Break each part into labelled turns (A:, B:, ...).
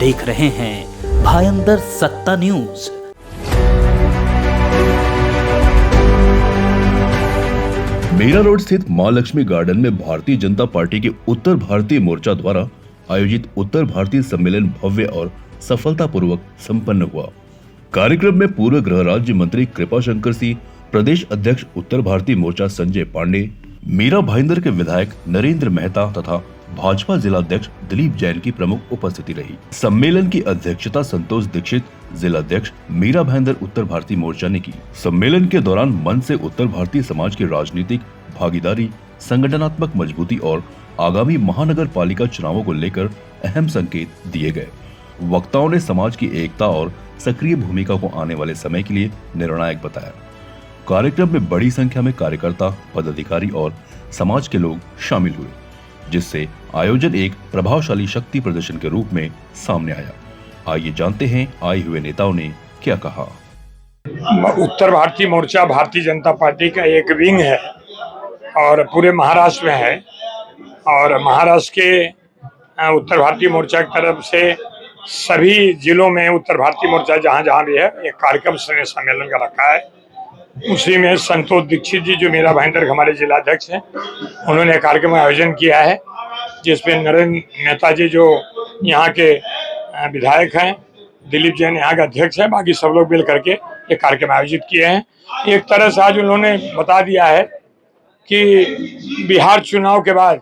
A: देख रहे हैं भायंदर सत्ता न्यूज।
B: मीरा रोड स्थित मां लक्ष्मी गार्डन में भारतीय जनता पार्टी के उत्तर भारतीय मोर्चा द्वारा आयोजित उत्तर भारतीय सम्मेलन भव्य और सफलतापूर्वक संपन्न हुआ। कार्यक्रम में पूर्व गृह राज्य मंत्री कृपाशंकर सिंह, प्रदेश अध्यक्ष उत्तर भारतीय मोर्चा संजय पांडे, मीरा भाईंदर के विधायक नरेंद्र मेहता तथा भाजपा जिलाध्यक्ष दिलीप जैन की प्रमुख उपस्थिति रही। सम्मेलन की अध्यक्षता संतोष दीक्षित, जिलाध्यक्ष मीरा भाईंदर उत्तर भारतीय मोर्चा ने की। सम्मेलन के दौरान मंच से उत्तर भारतीय समाज की राजनीतिक भागीदारी, संगठनात्मक मजबूती और आगामी महानगर पालिका चुनावों को लेकर अहम संकेत दिए गए। वक्ताओं ने समाज की एकता और सक्रिय भूमिका को आने वाले समय के लिए निर्णायक बताया। कार्यक्रम में बड़ी संख्या में कार्यकर्ता, पदाधिकारी और समाज के लोग शामिल हुए, जिससे आयोजन एक प्रभावशाली शक्ति प्रदर्शन के रूप में सामने आया। आइए जानते हैं आए हुए नेताओं ने क्या कहा।
C: उत्तर भारतीय मोर्चा भारतीय जनता पार्टी का एक विंग है और पूरे महाराष्ट्र में है, और महाराष्ट्र के उत्तर भारतीय मोर्चा की तरफ से सभी जिलों में उत्तर भारतीय मोर्चा जहाँ जहाँ भी है एक कार्यक्रम सम्मेलन का रखा है। उसी में संतोष दीक्षित जी जो मीरा भाईंदर हमारे जिलाध्यक्ष हैं, उन्होंने कार्यक्रम का आयोजन किया है, जिसपे नरेंद्र मेहता जी जो यहाँ के विधायक हैं, दिलीप जैन यहाँ का अध्यक्ष है, बाकी सब लोग मिल करके ये कार्यक्रम आयोजित किए हैं। एक तरह से आज उन्होंने बता दिया है कि बिहार चुनाव के बाद,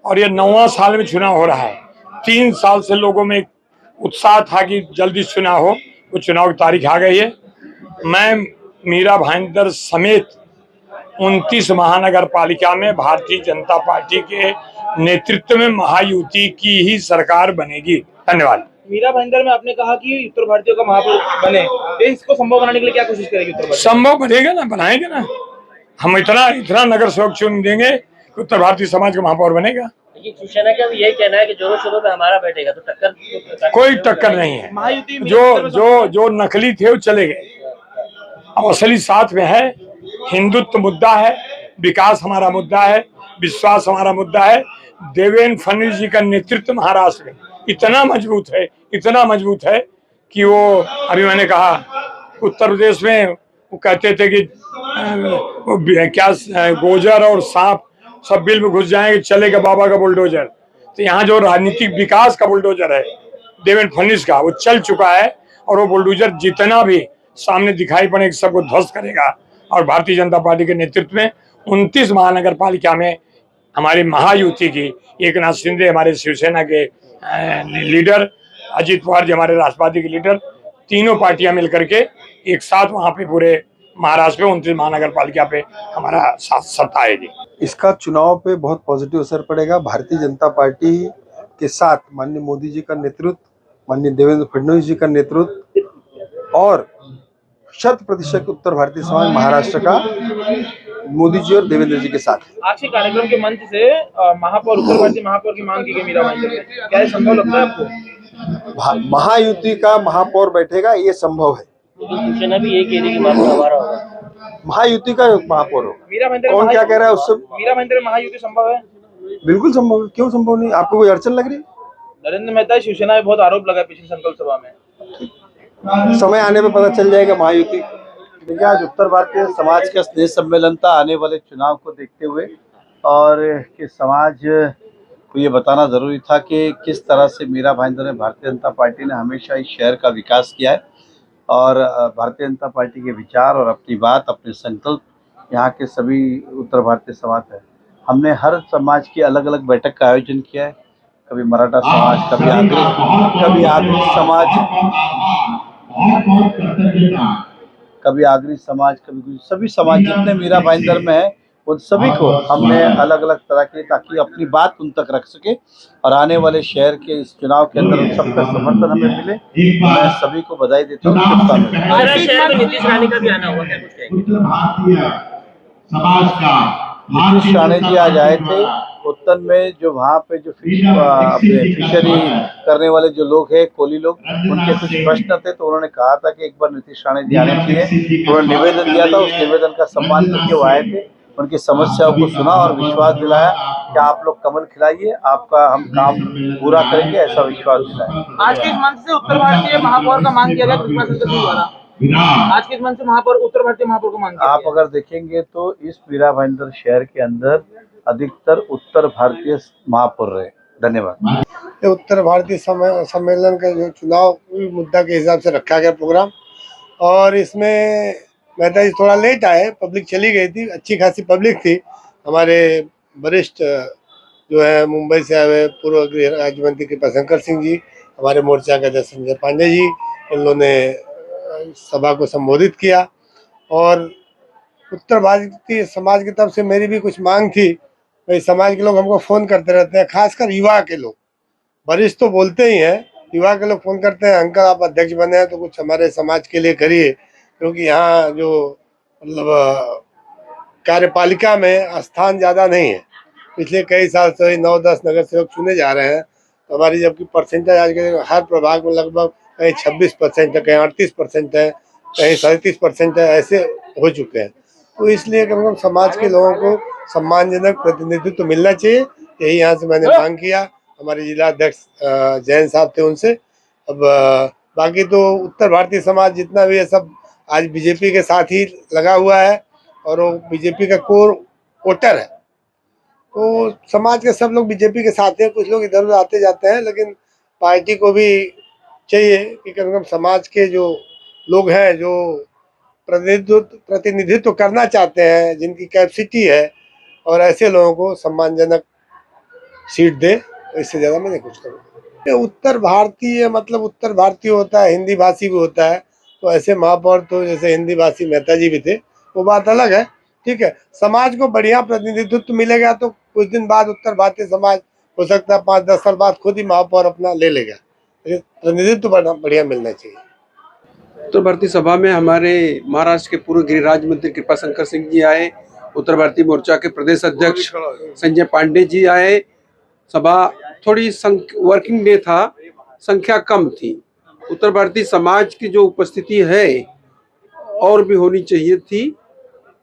C: और ये 9वां साल में चुनाव हो रहा है, 3 साल से लोगों में उत्साह था कि जल्दी चुनाव हो, वो चुनाव की तारीख आ गई है। मैं मीरा भाईंदर समेत 29 महानगर पालिका में भारतीय जनता पार्टी के नेतृत्व में महायुति की ही सरकार बनेगी। धन्यवाद।
D: मीरा भाईंदर में आपने कहा कि उत्तर भारतीयों का महापौर बने, तो इसको संभव बनाने के लिए क्या कोशिश करेगी उत्तर भारतीय?
C: संभव बनेगा ना, बनाएंगे ना। हम इतना नगर सेवक चुन देंगे कि उत्तर भारतीय समाज का महापौर बनेगा।
E: शिवसेना का यही कहना है कि जोरों शोरों पे हमारा बैठेगा, तो टक्कर
C: कोई टक्कर नहीं है।
D: महायुति
C: जो नकली थे वो चले गए, अब असली साथ में है। हिंदुत्व मुद्दा है, विकास हमारा मुद्दा है, विश्वास हमारा मुद्दा है। देवेंद्र फडणवीस जी का नेतृत्व महाराष्ट्र में इतना मजबूत है कि वो, अभी मैंने कहा उत्तर प्रदेश में वो कहते थे कि क्या गोजर और सांप सब बिल में घुस जाएंगे, चलेगा बाबा का बुलडोजर। तो यहाँ जो राजनीतिक विकास का बुलडोजर है देवेंद्र फडणवीस का, वो चल चुका है, और वो बुलडोजर जितना भी सामने दिखाई पड़े सबको ध्वस्त करेगा। और भारतीय जनता पार्टी के नेतृत्व में 29 महानगर पालिका में हमारी महायुति की, एकनाथ शिंदे हमारे शिवसेना के लीडर, अजित पवार जी हमारे राष्ट्रवादी के लीडर, तीनों पार्टियां मिलकर के एक साथ वहां पे पूरे महाराष्ट्र में 29 महानगर पालिका पे हमारा सत्ता आएगी।
F: इसका चुनाव पे बहुत पॉजिटिव असर पड़ेगा। भारतीय जनता पार्टी के साथ माननीय मोदी जी का नेतृत्व, माननीय देवेंद्र फडणवीस जी का नेतृत्व और 100% उत्तर भारतीय समाज महाराष्ट्र का मोदी जी और देवेंद्र जी के साथ।
D: आज के कार्यक्रम के मंच से महापौर, उत्तर भारतीय महापौर की मांग की गई मीरा भाईंदर से, क्या ये संभव लगता है आपको?
F: महायुति का महापौर बैठेगा, ये संभव है।
E: शिवसेना भी यही कह रही है कि हमारा होगा,
F: महायुति का महापौर होगा।
D: मीरा भाईंदर
F: कौन क्या कह रहा है उससे?
D: मीरा भाईंदर में महायुति संभव है?
F: बिल्कुल संभव है, क्यों संभव नहीं? आपको कोई अड़चन लग रही?
D: नरेंद्र मेहता शिवसेना में बहुत आरोप लगा पिछली संकल्प सभा में।
F: समय आने पे पता चल जाएगा महायुति। देखिए, आज उत्तर भारतीय समाज का स्नेह सम्मेलन था आने वाले चुनाव को देखते हुए, और कि समाज को ये बताना जरूरी था कि किस तरह से मीरा भाईंदर ने, भारतीय जनता पार्टी ने हमेशा इस शहर का विकास किया है, और भारतीय जनता पार्टी के विचार और अपनी बात, अपने संकल्प यहाँ के सभी उत्तर भारतीय समाज है। हमने हर समाज की अलग अलग बैठक का आयोजन किया है, कभी मराठा समाज, कभी आगरी समाज, कभी आगरी समाज, कभी सभी समाज जितने मीरा भाईंदर में है उन सभी को हमने अलग अलग तरह के, ताकि अपनी बात उन तक रख सके और आने वाले शहर के इस चुनाव के अंदर उन सबका समर्थन हमें मिले। मैं सभी को बधाई देता हूँ।
E: नीतीश राणे का भी आना होगा, क्या कुछ कहेंगे?
F: नीतीश राणे जी आज आए थे उत्तर में, जो वहाँ पे जो फिशरी करने वाले जो लोग हैं, कोली लोग, उनके कुछ प्रश्न थे, तो उन्होंने कहा था कि एक बार नीतीश राणे जी आने चाहिए। उन्होंने निवेदन दिया था, उस निवेदन का सम्मान करके वो आए थे। उनकी समस्याओं को सुना और विश्वास दिलाया कि आप लोग कमल खिलाइए, आपका हम काम पूरा करेंगे, ऐसा विश्वास दिलाया।
D: आज के इस मंच से उत्तर भारतीय महापौर का मांग किया गया कृपा शंकर सिंह द्वारा। आज के इस मंच से महापौर उत्तर भारतीय महापौर को मांग किया
F: आप अगर देखेंगे तो इस मीरा भाईंदर शहर के अंदर अधिकतर उत्तर भारतीय महापौर रहे। धन्यवाद।
G: ये उत्तर भारतीय सम्मेलन का जो चुनाव मुद्दा के हिसाब से रखा गया प्रोग्राम, और इसमें मेहता जी थोड़ा लेट आए, पब्लिक चली गई थी, अच्छी खासी पब्लिक थी। हमारे वरिष्ठ जो है मुंबई से आए हुए पूर्व गृह राज्य मंत्री कृपा शंकर सिंह जी, हमारे मोर्चा के अध्यक्ष संजय पांडे जी, उन्होंने सभा को संबोधित किया। और उत्तर भारतीय समाज की तरफ से मेरी भी कुछ मांग थी। भाई समाज के लोग हमको फ़ोन करते रहते हैं, खासकर युवा के लोग, वरिष्ठ तो बोलते ही हैं, युवा के लोग फ़ोन करते हैं, अंकल आप अध्यक्ष बने हैं तो कुछ हमारे समाज के लिए करिए, क्योंकि यहाँ जो मतलब कार्यपालिका में स्थान ज़्यादा नहीं है। पिछले कई साल से 9-10 नगर सेवक चुने जा रहे हैं, तो हमारी जबकि परसेंटेज आज के हर प्रभाग में लगभग कहीं 26% है, कहीं 38% है, कहीं 37% है, ऐसे हो चुके हैं। तो इसलिए कम से कम समाज के लोगों को सम्मानजनक प्रतिनिधित्व तो मिलना चाहिए, यही यहाँ से मैंने मांग किया। हमारे जिला अध्यक्ष जैन साहब थे उनसे। अब बाकी तो उत्तर भारतीय समाज जितना भी है सब आज बीजेपी के साथ ही लगा हुआ है, और वो बीजेपी का कोर वोटर है। तो समाज के सब लोग बीजेपी के साथ हैं, कुछ लोग इधर उधर आते जाते हैं, लेकिन पार्टी को भी चाहिए कि कम से कम समाज के जो लोग हैं, जो प्रतिनिधित्व करना चाहते हैं, जिनकी कैपेसिटी है, और ऐसे लोगों को सम्मानजनक सीट दे। इससे ज़्यादा मैं नहीं कुछ करूँगा। उत्तर भारतीय मतलब उत्तर भारतीय होता है, हिंदी भाषी भी होता है, तो ऐसे महापौर तो जैसे हिंदी भाषी मेहता जी भी थे, वो बात अलग है, ठीक है। समाज को बढ़िया प्रतिनिधित्व मिलेगा तो कुछ दिन बाद उत्तर भारतीय समाज हो सकता है 5-10 साल बाद खुद ही महापौर अपना ले लेगा, प्रतिनिधित्व बढ़िया मिलना चाहिए।
H: उत्तर भारतीय सभा में हमारे महाराष्ट्र के पूर्व गृह राज्य मंत्री कृपा शंकर सिंह जी आए, उत्तर भारतीय मोर्चा के प्रदेश अध्यक्ष संजय पांडे जी आए। सभा थोड़ी वर्किंग डे था, संख्या कम थी। उत्तर भारतीय समाज की जो उपस्थिति है और भी होनी चाहिए थी,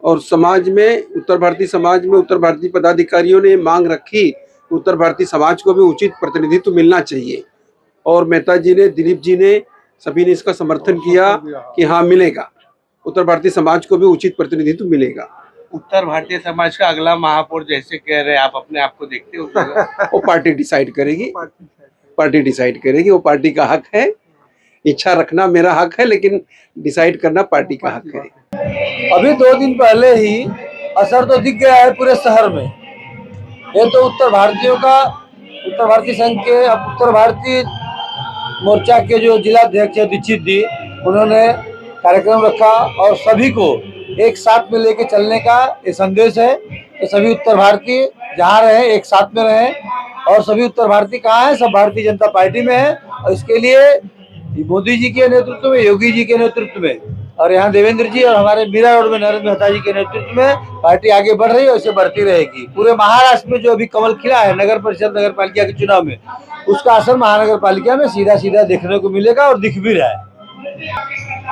H: और समाज में उत्तर भारतीय समाज में उत्तर भारतीय पदाधिकारियों ने मांग रखी, उत्तर भारतीय समाज को भी उचित प्रतिनिधित्व मिलना चाहिए, और मेहता जी ने, दिलीप जी ने, सभी ने इसका समर्थन किया कि हाँ मिलेगा, उत्तर भारतीय समाज को भी उचित प्रतिनिधित्व मिलेगा।
I: उत्तर भारतीय समाज का अगला महापौर जैसे कह रहे हैं, आप अपने आप को देखते हो?
H: वो पार्टी डिसाइड करेगी, पार्टी डिसाइड करेगी, वो पार्टी का हक है। इच्छा रखना मेरा हक है, लेकिन डिसाइड करना पार्टी का हक है।
J: अभी 2 दिन पहले ही असर तो दिख गया है पूरे शहर में। ये तो उत्तर भारतीयों का, उत्तर भारतीय संघ के, अब उत्तर भारतीय मोर्चा के जो जिलाध्यक्ष है दीक्षित जी, उन्होंने कार्यक्रम रखा और सभी को एक साथ में लेके चलने का ये संदेश है कि सभी उत्तर भारतीय जहाँ रहे एक साथ में रहे। और सभी उत्तर भारतीय कहाँ है? सब भारतीय जनता पार्टी में है, और इसके लिए मोदी जी के नेतृत्व में, योगी जी के नेतृत्व में, और यहाँ देवेंद्र जी और हमारे मीरा रोड में नरेंद्र मेहता जी के नेतृत्व में पार्टी आगे बढ़ रही है, वैसे बढ़ती रहेगी। पूरे महाराष्ट्र में जो अभी कमल खिला है नगर परिषद, नगर पालिका के चुनाव में, उसका असर महानगर पालिका में सीधा सीधा देखने को मिलेगा और दिख भी रहा है।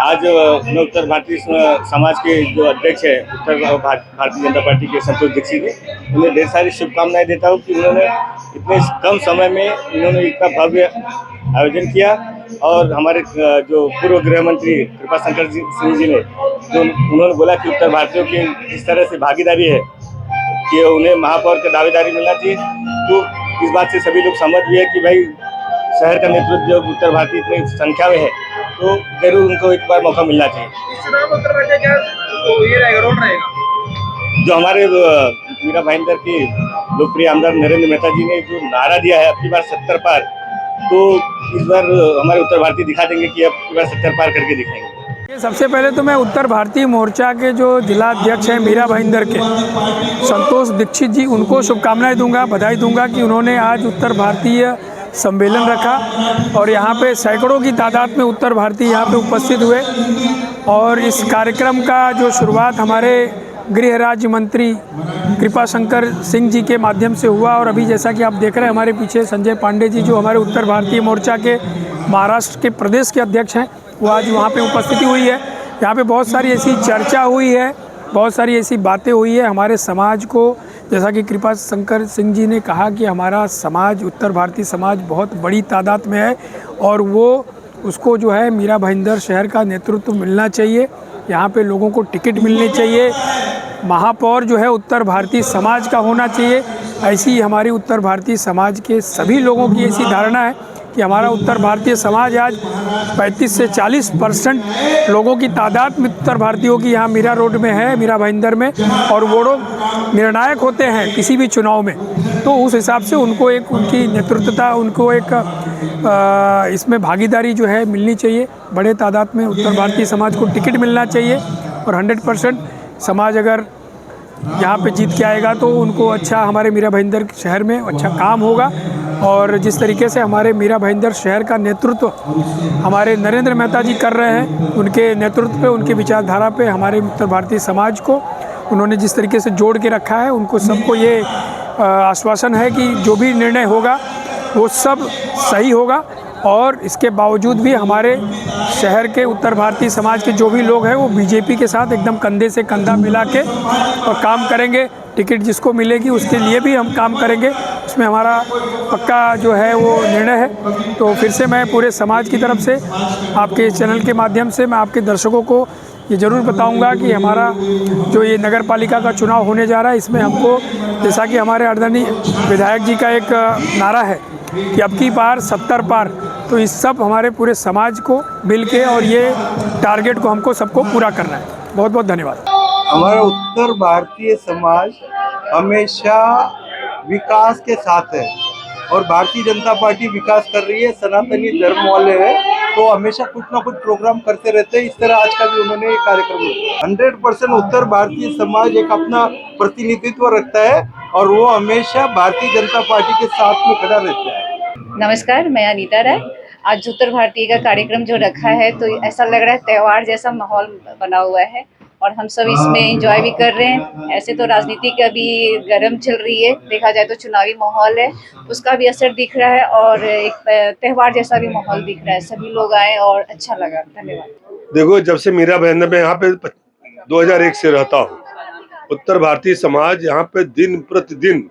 K: आज मैं उत्तर भारतीय समाज के जो अध्यक्ष है उत्तर भारतीय जनता पार्टी के संतोष दीक्षित जी, उन्हें ढेर सारी शुभकामनाएं देता हूँ कि उन्होंने इतने कम समय में इन्होंने इतना भव्य आयोजन किया। और हमारे जो पूर्व गृह मंत्री कृपा शंकर सिंह जी ने जो उन्होंने बोला कि उत्तर भारतीयों की जिस तरह से भागीदारी है कि उन्हें महापौर का दावेदारी मिलना चाहिए, तो इस बात से सभी लोग सहमत भी है कि भाई शहर का नेतृत्व जो उत्तर भारतीय इतनी संख्या में है, तो जरूर उनको एक बार मौका मिलना चाहिए।
D: इस चुनाव में उत्तर भारतीय क्या ये रहेगा, रोल रहेगा?
K: जो हमारे मीरा भाईंदर के लोकप्रिय आमदार नरेंद्र मेहता जी ने जो नारा दिया है अब की बार 70 पार, तो इस बार हमारे उत्तर भारतीय दिखा देंगे कि अब की बार 70 पार करके दिखाएंगे।
L: सबसे पहले तो मैं उत्तर भारतीय मोर्चा के जो जिला अध्यक्ष हैं मीरा भाईंदर के संतोष दीक्षित जी, उनको शुभकामनाएं दूंगा, बधाई दूंगा कि उन्होंने आज उत्तर भारतीय सम्मेलन रखा और यहाँ पे सैकड़ों की तादाद में उत्तर भारतीय यहाँ पे उपस्थित हुए। और इस कार्यक्रम का जो शुरुआत हमारे गृह राज्य मंत्री कृपा शंकर सिंह जी के माध्यम से हुआ, और अभी जैसा कि आप देख रहे हैं हमारे पीछे संजय पांडे जी जो हमारे उत्तर भारतीय मोर्चा के महाराष्ट्र के प्रदेश के अध्यक्ष हैं, वो आज वहाँ पे उपस्थिति हुई है। यहाँ पे बहुत सारी ऐसी चर्चा हुई है, बहुत सारी ऐसी बातें हुई है हमारे समाज को, जैसा कि कृपा शंकर सिंह जी ने कहा कि हमारा समाज, उत्तर भारतीय समाज बहुत बड़ी तादाद में है और वो उसको जो है मीरा भाईंदर शहर का नेतृत्व मिलना चाहिए। यहाँ पे लोगों को टिकट मिलनी चाहिए। महापौर जो है उत्तर भारतीय समाज का होना चाहिए। ऐसी हमारी उत्तर भारतीय समाज के सभी लोगों की ऐसी धारणा है कि हमारा उत्तर भारतीय समाज आज 35 से 40% लोगों की तादाद में उत्तर भारतीयों की यहाँ मीरा रोड में है, मीरा भाईंदर में, और वो लोग निर्णायक होते हैं किसी भी चुनाव में। तो उस हिसाब से उनको एक उनकी नेतृत्वता, उनको एक इसमें भागीदारी जो है मिलनी चाहिए। बड़े तादाद में उत्तर भारतीय समाज को टिकट मिलना चाहिए और 100% समाज अगर यहाँ पे जीत के आएगा तो उनको अच्छा, हमारे मीरा भाईंदर शहर में अच्छा काम होगा। और जिस तरीके से हमारे मीरा भाईंदर शहर का नेतृत्व हमारे नरेंद्र मेहता जी कर रहे हैं, उनके नेतृत्व पे, उनके विचारधारा पे हमारे उत्तर भारतीय समाज को उन्होंने जिस तरीके से जोड़ के रखा है, उनको सबको ये आश्वासन है कि जो भी निर्णय होगा वो सब सही होगा। और इसके बावजूद भी हमारे शहर के उत्तर भारतीय समाज के जो भी लोग हैं वो बीजेपी के साथ एकदम कंधे से कंधा मिला के और काम करेंगे। टिकट जिसको मिलेगी उसके लिए भी हम काम करेंगे, उसमें हमारा पक्का जो है वो निर्णय है। तो फिर से मैं पूरे समाज की तरफ से आपके चैनल के माध्यम से मैं आपके दर्शकों को ये ज़रूर बताऊंगा कि हमारा जो ये नगर पालिका का चुनाव होने जा रहा है, इसमें हमको, जैसा कि हमारे आदरणीय विधायक जी का एक नारा है कि अब की बार 70 पार, तो इस सब हमारे पूरे समाज को मिल के और ये टारगेट को हमको सबको पूरा करना है। बहुत बहुत धन्यवाद।
F: हमारा उत्तर भारतीय समाज हमेशा विकास के साथ है और भारतीय जनता पार्टी विकास कर रही है। सनातनी धर्म वाले हैं तो हमेशा कुछ ना कुछ प्रोग्राम करते रहते हैं। इस तरह आज का भी उन्होंने एक कार्यक्रम किया। 100% उत्तर भारतीय समाज एक अपना प्रतिनिधित्व रखता है और वो हमेशा भारतीय जनता पार्टी के साथ में खड़ा रहता है।
M: नमस्कार, मैं अनीता राय। आज उत्तर भारतीय का कार्यक्रम जो रखा है तो ऐसा लग रहा है त्योहार जैसा माहौल बना हुआ है और हम सब इसमें एंजॉय भी कर रहे हैं। ऐसे तो राजनीति का भी गर्म चल रही है, देखा जाए तो चुनावी माहौल है, उसका भी असर दिख रहा है और एक त्योहार जैसा भी माहौल दिख रहा है। सभी लोग आए और अच्छा लगा। धन्यवाद।
G: देखो, जब से मीरा भाईंदर में यहाँ पे 2001 से रहता हूँ, उत्तर भारतीय समाज यहाँ पे दिन प्रतिदिन,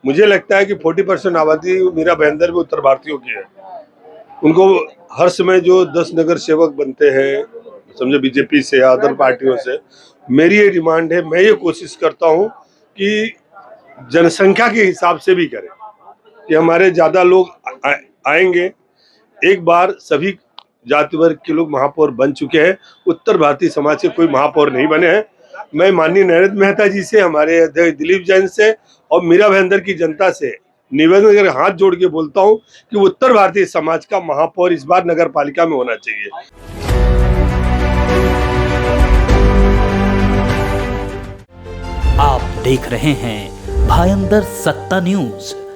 G: मुझे लगता है कि 40% आबादी मीरा भाईंदर में उत्तर भारतीयों की है। उनको हर समय जो 10 नगर सेवक बनते हैं, समझे बीजेपी से या अदर पार्टियों से, मेरी ये डिमांड है, मैं ये कोशिश करता हूँ कि जनसंख्या के हिसाब से भी करें कि हमारे ज़्यादा लोग आएंगे। एक बार सभी जाति वर्ग के लोग महापौर बन चुके हैं, उत्तर भारतीय समाज के कोई महापौर नहीं बने हैं। मैं माननीय नरेंद्र मेहता जी से, हमारे अध्यक्ष दिलीप जैन से और मीरा भाईंदर की जनता से निवेदन कर हाथ जोड़ के बोलता हूँ कि उत्तर भारतीय समाज का महापौर इस बार नगर पालिका में होना चाहिए।
A: आप देख रहे हैं भायंदर सत्ता न्यूज।